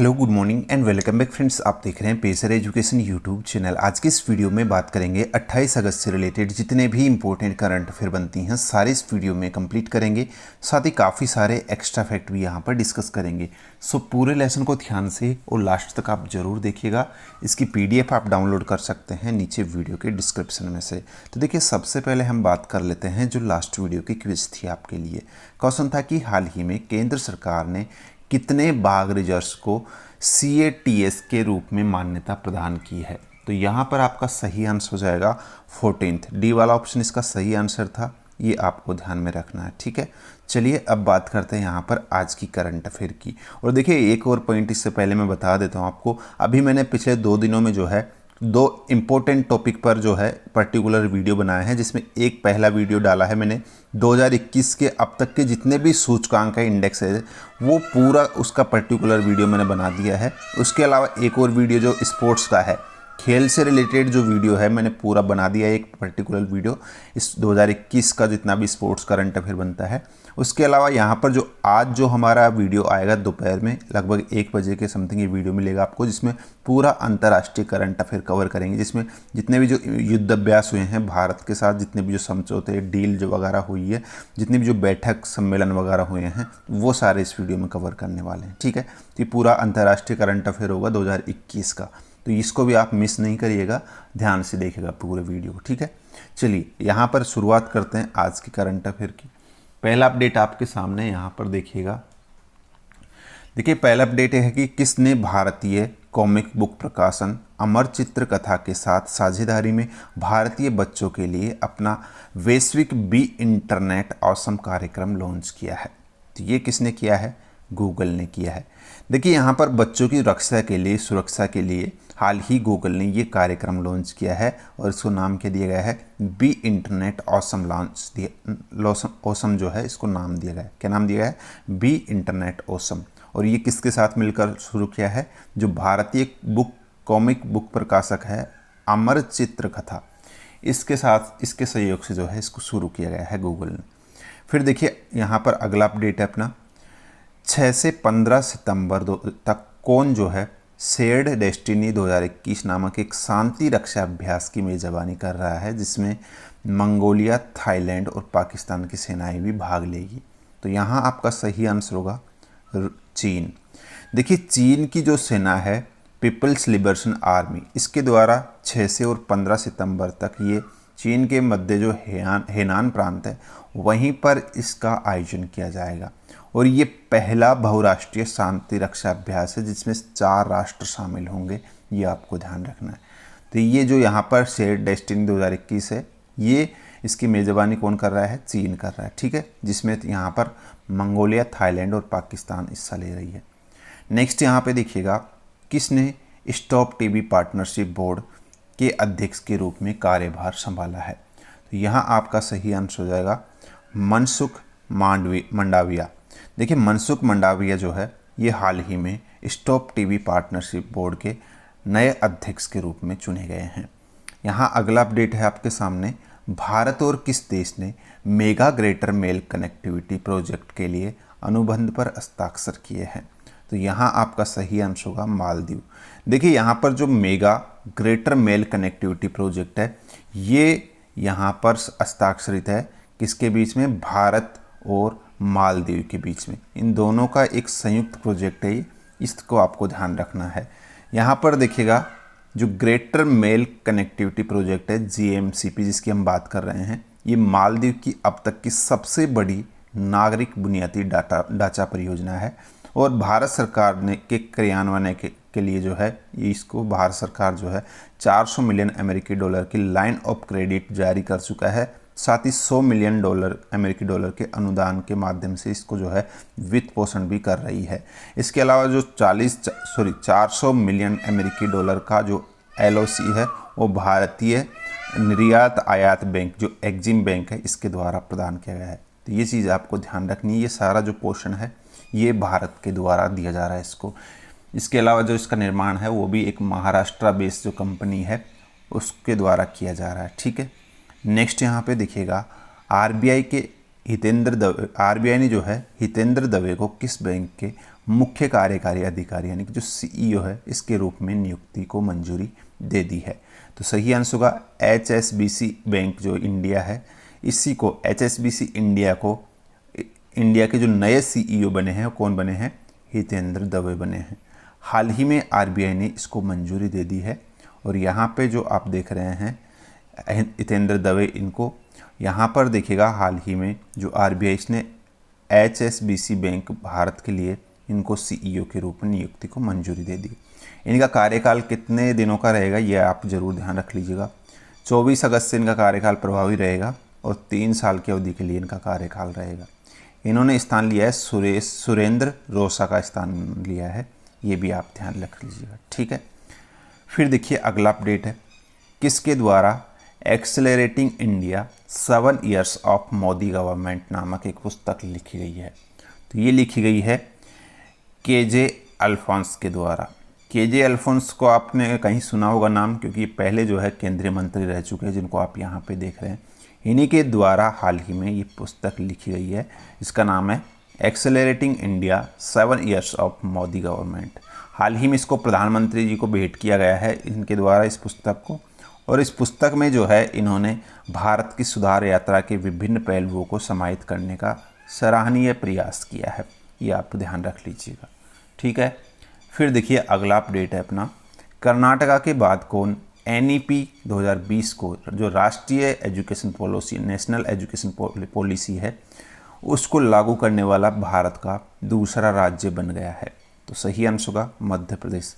Hello good morning and welcome back friends. आप देख रहे हैं पेसर एजुकेशन यूट्यूब चैनल। आज के इस वीडियो में बात करेंगे 28 अगस्त से रिलेटेड जितने भी इंपॉर्टेंट करंट अफेयर बनती हैं सारे इस वीडियो में कंप्लीट करेंगे। साथ ही काफ़ी सारे एक्स्ट्रा फैक्ट भी यहाँ पर डिस्कस करेंगे। सो पूरे लेसन को ध्यान से और लास्ट तक आप ज़रूर देखिएगा। इसकी PDF आप डाउनलोड कर सकते हैं नीचे वीडियो के डिस्क्रिप्शन में से। तो देखिए, सबसे पहले हम बात कर लेते हैं जो लास्ट वीडियो की क्विज थी आपके लिए। क्वेश्चन था कि हाल ही में केंद्र सरकार ने कितने बाघ रिजर्व्स को CATS के रूप में मान्यता प्रदान की है। तो यहाँ पर आपका सही आंसर हो जाएगा 14th। डी वाला ऑप्शन इसका सही आंसर था, ये आपको ध्यान में रखना है। ठीक है, चलिए अब बात करते हैं यहाँ पर आज की करंट अफेयर की। और देखिए, एक और पॉइंट इससे पहले मैं बता देता हूँ आपको। अभी मैंने पिछले 2 दिनों में जो है 2 इम्पोर्टेंट टॉपिक पर जो है पर्टिकुलर वीडियो बनाया है, जिसमें एक पहला वीडियो डाला है मैंने 2021 के अब तक के जितने भी सूचकांक है, इंडेक्स है, वो पूरा उसका पर्टिकुलर वीडियो मैंने बना दिया है। उसके अलावा एक और वीडियो जो स्पोर्ट्स का है, खेल से रिलेटेड जो वीडियो है, मैंने पूरा बना दिया है एक पर्टिकुलर वीडियो इस 2021 का जितना भी स्पोर्ट्स करंट अफेयर बनता है। उसके अलावा यहाँ पर जो आज जो हमारा वीडियो आएगा दोपहर में लगभग 1 बजे के समथिंग ये वीडियो मिलेगा आपको, जिसमें पूरा अंतर्राष्ट्रीय करंट अफेयर कवर करेंगे, जिसमें जितने भी जो युद्ध अभ्यास हुए हैं भारत के साथ, जितने भी जो समझौते डील जो वगैरह हुई है, जितने भी जो बैठक सम्मेलन वगैरह हुए हैं, वो सारे इस वीडियो में कवर करने वाले हैं। ठीक है, तो ये पूरा अंतर्राष्ट्रीय करंट अफेयर होगा 2021 का, तो इसको भी आप मिस नहीं करिएगा, ध्यान से देखिएगा पूरे वीडियो को। ठीक है, चलिए यहाँ पर शुरुआत करते हैं आज की करंट अफेयर की। पहला अपडेट आपके सामने यहाँ पर देखिएगा। देखिए, पहला अपडेट है कि किसने भारतीय कॉमिक बुक प्रकाशन अमर चित्र कथा के साथ साझेदारी में भारतीय बच्चों के लिए अपना वैश्विक बी इंटरनेट ऑसम कार्यक्रम लॉन्च किया है। तो ये किसने किया है? गूगल ने किया है। देखिए, यहाँ पर बच्चों की रक्षा के लिए, सुरक्षा के लिए हाल ही गूगल ने ये कार्यक्रम लॉन्च किया है और इसको नाम क्या दिया गया है? बी इंटरनेट ऑसम लॉन्च दिया। ऑसम जो है इसको नाम दिया गया है। क्या नाम दिया गया है? B internet awesome. और ये किसके साथ मिलकर शुरू किया है? जो भारतीय कॉमिक बुक प्रकाशक है अमर चित्र कथा, इसके साथ, इसके सहयोग से जो है इसको शुरू किया गया है गूगल ने। फिर देखिए, यहाँ पर अगला अपडेट है अपना 6 से 15 सितंबर तक कौन जो है शेयर्ड डेस्टिनी 2021 नामक एक शांति रक्षा अभ्यास की मेजबानी कर रहा है, जिसमें मंगोलिया, थाईलैंड और पाकिस्तान की सेनाएं भी भाग लेगी। तो यहाँ आपका सही आंसर होगा चीन। देखिए, चीन की जो सेना है पीपल्स लिबरेशन आर्मी, इसके द्वारा 6 से और 15 सितंबर तक ये चीन के मध्य जो हेनान प्रांत है वहीं पर इसका आयोजन किया जाएगा। और ये पहला बहुराष्ट्रीय शांति रक्षा अभ्यास है जिसमें 4 राष्ट्र शामिल होंगे, ये आपको ध्यान रखना है। तो ये जो यहाँ पर शेयर्ड डेस्टिनी 2021 है, ये इसकी मेज़बानी कौन कर रहा है? चीन कर रहा है। ठीक है, जिसमें यहाँ पर मंगोलिया, थाईलैंड और पाकिस्तान हिस्सा ले रही है। नेक्स्ट यहाँ पे देखिएगा, किसने स्टॉप टीबी पार्टनरशिप बोर्ड के अध्यक्ष के रूप में कार्यभार संभाला है? तो यहाँ आपका सही आंसर हो जाएगा मनसुख मंडाविया। देखिए, मनसुख मंडाविया जो है ये हाल ही में स्टॉप टीबी पार्टनरशिप बोर्ड के नए अध्यक्ष के रूप में चुने गए हैं। यहाँ अगला अपडेट है आपके सामने, भारत और किस देश ने mega greater Male connectivity project के लिए अनुबंध पर हस्ताक्षर किए हैं? तो यहाँ आपका सही आंसर होगा मालदीव। देखिए, यहाँ पर जो mega greater Male connectivity project है, ये यहाँ पर हस्ताक्षरित है किसके बीच में? भारत और मालदीव के बीच में। इन दोनों का एक संयुक्त प्रोजेक्ट है ये, इसको आपको ध्यान रखना है। यहाँ पर देखिएगा, जो ग्रेटर मेल कनेक्टिविटी प्रोजेक्ट है GMCP जिसकी हम बात कर रहे हैं, ये मालदीव की अब तक की सबसे बड़ी नागरिक बुनियादी ढांचा परियोजना है। और भारत सरकार ने के क्रियान्वयन के लिए जो है इसको भारत सरकार जो है 400 मिलियन अमेरिकी डॉलर की लाइन ऑफ क्रेडिट जारी कर चुका है। साथ ही 100 मिलियन अमेरिकी डॉलर के अनुदान के माध्यम से इसको जो है वित्त पोषण भी कर रही है। इसके अलावा जो 400 मिलियन अमेरिकी डॉलर का जो LOC है वो भारतीय निर्यात आयात बैंक जो एग्जिम बैंक है इसके द्वारा प्रदान किया गया है। तो ये चीज़ आपको ध्यान रखनी है। ये सारा जो पोषण है ये भारत के द्वारा दिया जा रहा है इसको। इसके अलावा जो इसका निर्माण है वो भी एक महाराष्ट्र बेस्ड जो कंपनी है उसके द्वारा किया जा रहा है। ठीक है, नेक्स्ट यहाँ पे देखिएगा, RBI ने जो है हितेंद्र दवे को किस बैंक के मुख्य कार्यकारी अधिकारी यानी कि जो CEO है इसके रूप में नियुक्ति को मंजूरी दे दी है। तो सही आंसर होगा HSBC बैंक जो इंडिया है, इसी को HSBC इंडिया को इंडिया के जो नए CEO बने हैं वो कौन बने हैं? हितेंद्र दवे बने हैं। हाल ही में RBI ने इसको मंजूरी दे दी है और यहाँ पे जो आप देख रहे हैं हितेंद्र दवे, इनको यहाँ पर देखिएगा हाल ही में जो RBI इसने HSBC बैंक भारत के लिए इनको CEO के रूप में नियुक्ति को मंजूरी दे दी। इनका कार्यकाल कितने दिनों का रहेगा ये आप जरूर ध्यान रख लीजिएगा। 24 अगस्त से इनका कार्यकाल प्रभावी रहेगा और 3 साल की अवधि के लिए इनका कार्यकाल रहेगा। इन्होंने स्थान लिया है सुरेंद्र रोसा का स्थान लिया है, ये भी आप ध्यान रख लीजिएगा, ठीक है। फिर देखिए अगला अपडेट है, किसके द्वारा accelerating India 7 Years of Modi government नामक एक पुस्तक लिखी गई है। तो ये लिखी गई है KJ अल्फोंस के द्वारा। KJ अल्फोंस को आपने कहीं सुना होगा नाम, क्योंकि पहले जो है केंद्रीय मंत्री रह चुके हैं, जिनको आप यहाँ पे देख रहे हैं। इन्हीं के द्वारा हाल ही में ये पुस्तक लिखी गई है। इसका नाम है accelerating India 7 Years of Modi government. हाल ही में इसको प्रधानमंत्री जी को भेंट किया गया है इनके द्वारा इस पुस्तक को। और इस पुस्तक में जो है इन्होंने भारत की सुधार यात्रा के विभिन्न पहलुओं को समाहित करने का सराहनीय प्रयास किया है, ये आप ध्यान रख लीजिएगा, ठीक है। फिर देखिए अगला अपडेट है अपना, कर्नाटका के बाद कौन NEP 2020 को जो राष्ट्रीय education policy, national education policy है, उसको लागू करने वाला भारत का दूसरा राज्य बन गया है? तो सही आंसर होगा मध्य प्रदेश।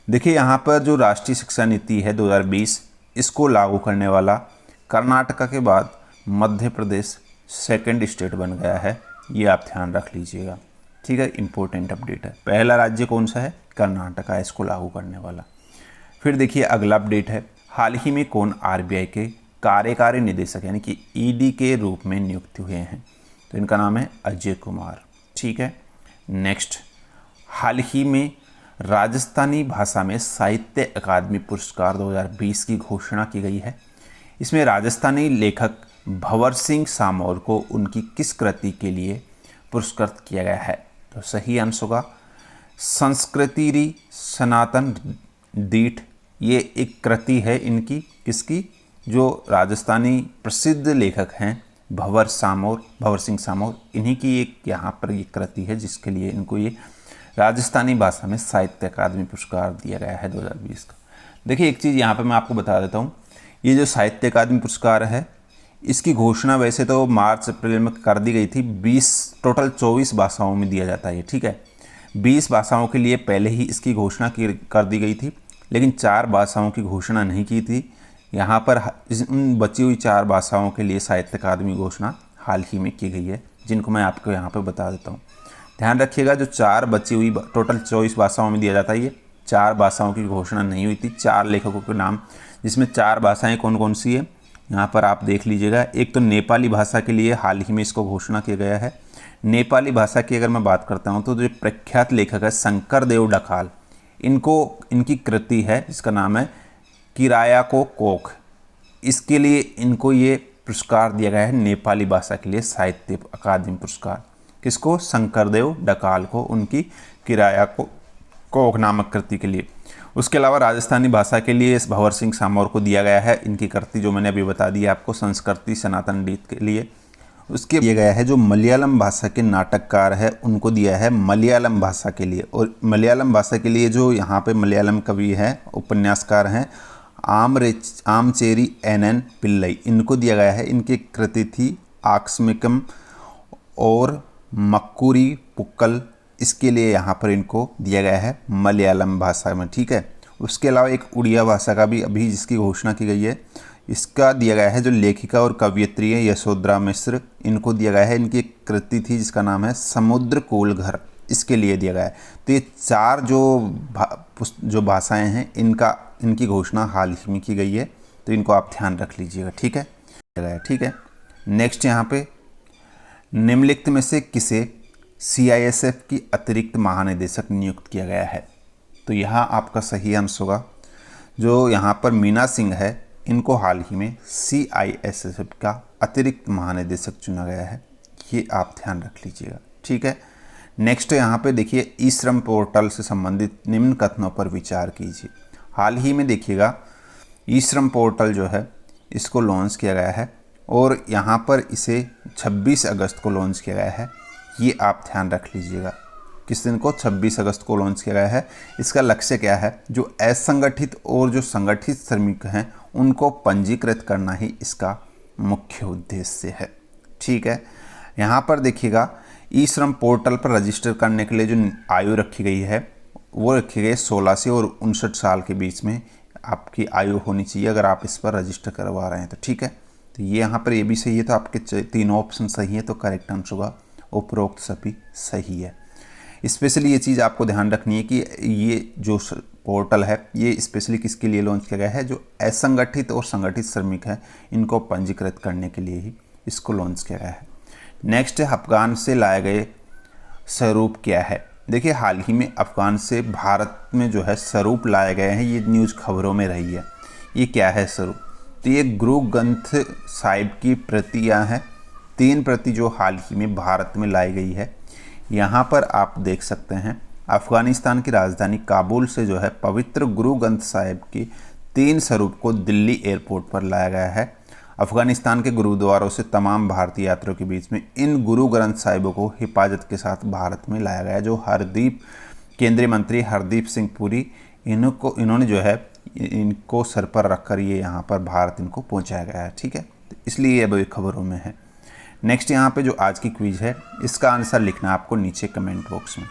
देखिए यहाँ पर जो राष्ट्रीय शिक्षा नीति है 2020, इसको लागू करने वाला कर्नाटका के बाद मध्य प्रदेश सेकंड स्टेट बन गया है, ये आप ध्यान रख लीजिएगा, ठीक है। इंपॉर्टेंट अपडेट है। पहला राज्य कौन सा है? कर्नाटका, इसको लागू करने वाला। फिर देखिए अगला अपडेट है, हाल ही में कौन RBI के कार्यकारी निदेशक यानी कि ED के रूप में नियुक्त हुए हैं? तो इनका नाम है अजय कुमार, ठीक है। नेक्स्ट, हाल ही में राजस्थानी भाषा में साहित्य अकादमी पुरस्कार 2020 की घोषणा की गई है। इसमें राजस्थानी लेखक भंवर सिंह सामोर को उनकी किस कृति के लिए पुरस्कृत किया गया है? तो सही आंसर होगा संस्कृतिरी सनातन दीठ। ये एक कृति है इनकी, किसकी? जो राजस्थानी प्रसिद्ध लेखक हैं भंवर सिंह सामोर, इन्हीं की एक यहाँ पर ये कृति है जिसके लिए इनको ये राजस्थानी भाषा में साहित्य अकादमी पुरस्कार दिया गया है 2020 का। देखिए एक चीज़ यहाँ पे मैं आपको बता देता हूँ, ये जो साहित्य अकादमी पुरस्कार है इसकी घोषणा वैसे तो मार्च अप्रैल में कर दी गई थी। 24 भाषाओं में दिया जाता है, ठीक है। 20 भाषाओं के लिए पहले ही इसकी घोषणा कर दी गई थी, लेकिन 4 भाषाओं की घोषणा नहीं की थी। यहाँ पर उन बची हुई 4 भाषाओं के लिए साहित्य अकादमी घोषणा हाल ही में की गई है, जिनको मैं आपको यहाँ पर बता देता हूँ। ध्यान रखिएगा, जो 4 बची हुई टोटल 24 भाषाओं में दिया जाता है, ये 4 भाषाओं की घोषणा नहीं हुई थी। 4 लेखकों के नाम, जिसमें 4 भाषाएं कौन कौन सी है यहाँ पर आप देख लीजिएगा। एक तो नेपाली भाषा के लिए हाल ही में इसको घोषणा किया गया है। नेपाली भाषा की अगर मैं बात करता हूँ तो जो प्रख्यात लेखक है शंकरदेव ढकाल, इनकी कृति है जिसका नाम है किराया को कोख। इसके लिए इनको ये पुरस्कार दिया गया है नेपाली भाषा के लिए साहित्य अकादमी पुरस्कार। किसको? शंकरदेव ढकाल को, उनकी किराया को कोख नामक कृति के लिए। उसके अलावा राजस्थानी भाषा के लिए भंवर सिंह सामोर को दिया गया है इनकी कृति, जो मैंने अभी बता दी आपको, संस्कृति सनातन गीत के लिए। उसके दिया गया है जो मलयालम भाषा के नाटककार है उनको दिया है मलयालम भाषा के लिए। और मलयालम भाषा के लिए जो यहाँ पे मलयालम कवि हैं, उपन्यासकार हैं आमचेरी NN पिल्लई, इनको दिया गया है। इनकी कृति थी आकस्मिकम और मक्कुरी पुक्कल, इसके लिए यहाँ पर इनको दिया गया है मलयालम भाषा में, ठीक है। उसके अलावा एक उड़िया भाषा का भी अभी जिसकी घोषणा की गई है, इसका दिया गया है जो लेखिका और कवयित्री है यशोधरा मिश्र, इनको दिया गया है। इनकी एक कृति थी जिसका नाम है समुद्र कोल घर, इसके लिए दिया गया है। तो ये 4 जो भाषाएं हैं इनकी घोषणा हाल ही में की गई है, तो इनको आप ध्यान रख लीजिएगा, ठीक है, ठीक है। नेक्स्ट यहाँ पे निम्नलिखित में से किसे CISF की अतिरिक्त महानिदेशक नियुक्त किया गया है? तो यहाँ आपका सही आंसर होगा जो यहाँ पर मीना सिंह है, इनको हाल ही में CISF का अतिरिक्त महानिदेशक चुना गया है, ये आप ध्यान रख लीजिएगा, ठीक है। नेक्स्ट यहाँ पे देखिए, ई श्रम पोर्टल से संबंधित निम्न कथनों पर विचार कीजिए। हाल ही में देखिएगा ई श्रम पोर्टल जो है इसको लॉन्च किया गया है और यहाँ पर इसे 26 अगस्त को लॉन्च किया गया है। ये आप ध्यान रख लीजिएगा, किस दिन को, 26 अगस्त को लॉन्च किया गया है। इसका लक्ष्य क्या है, जो असंगठित और जो संगठित श्रमिक हैं उनको पंजीकृत करना ही इसका मुख्य उद्देश्य है। ठीक है, यहाँ पर देखिएगा ई श्रम पोर्टल पर रजिस्टर करने के लिए जो आयु रखी गई है वो रखी गई 16 से और 59 साल के बीच में आपकी आयु होनी चाहिए अगर आप इस पर रजिस्टर करवा रहे हैं तो। ठीक है, तो ये यहाँ पर ये भी सही है, तो आपके तीनों ऑप्शन सही है, तो करेक्ट आंसर होगा उपरोक्त सभी सही है। स्पेशली ये चीज़ आपको ध्यान रखनी है कि ये जो पोर्टल है ये स्पेशली किसके लिए लॉन्च किया गया है, जो असंगठित और संगठित श्रमिक हैं इनको पंजीकृत करने के लिए ही इसको लॉन्च किया गया है। नेक्स्ट है, अफगान से लाए गए स्वरूप क्या है। देखिए, हाल ही में अफगान से भारत में जो है स्वरूप लाए गए हैं, ये न्यूज़ खबरों में रही है। ये क्या है स्वरूप, तो ये गुरु ग्रंथ साहिब की प्रतियां हैं, 3 प्रति जो हाल ही में भारत में लाई गई है। यहाँ पर आप देख सकते हैं अफ़गानिस्तान की राजधानी काबुल से जो है पवित्र गुरु ग्रंथ साहिब की 3 स्वरूप को दिल्ली एयरपोर्ट पर लाया गया है। अफ़गानिस्तान के गुरुद्वारों से तमाम भारतीय यात्रियों के बीच में इन गुरु ग्रंथ साहिबों को हिफाजत के साथ भारत में लाया गया, जो केंद्रीय मंत्री हरदीप सिंह पुरी इन्होंने जो है इनको सर पर रखकर ये यहाँ पर भारत इनको पहुँचाया गया है। ठीक है, तो इसलिए ये अभी खबरों में है। नेक्स्ट यहाँ पे जो आज की क्विज है इसका आंसर लिखना है आपको नीचे कमेंट बॉक्स में।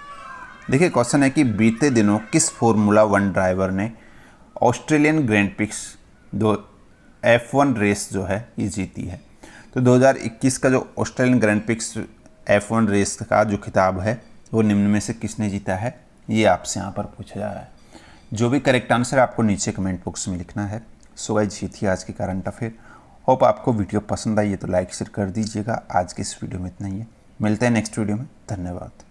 देखिए, क्वेश्चन है कि बीते दिनों किस फॉर्मूला 1 ड्राइवर ने Australian grand prix F1 race जो है ये जीती है। तो 2021 का जो Australian grand prix F1 race का जो खिताब है वो निम्न में से किसने जीता है, ये आपसे यहाँ पर पूछा जा रहा है। जो भी करेक्ट आंसर आपको नीचे कमेंट बॉक्स में लिखना है। सो गाइस, ये थी आज की करंट अफेयर। होप आपको वीडियो पसंद आई है तो लाइक शेयर कर दीजिएगा। आज की इस वीडियो में इतना ही है, मिलते हैं नेक्स्ट वीडियो में। धन्यवाद।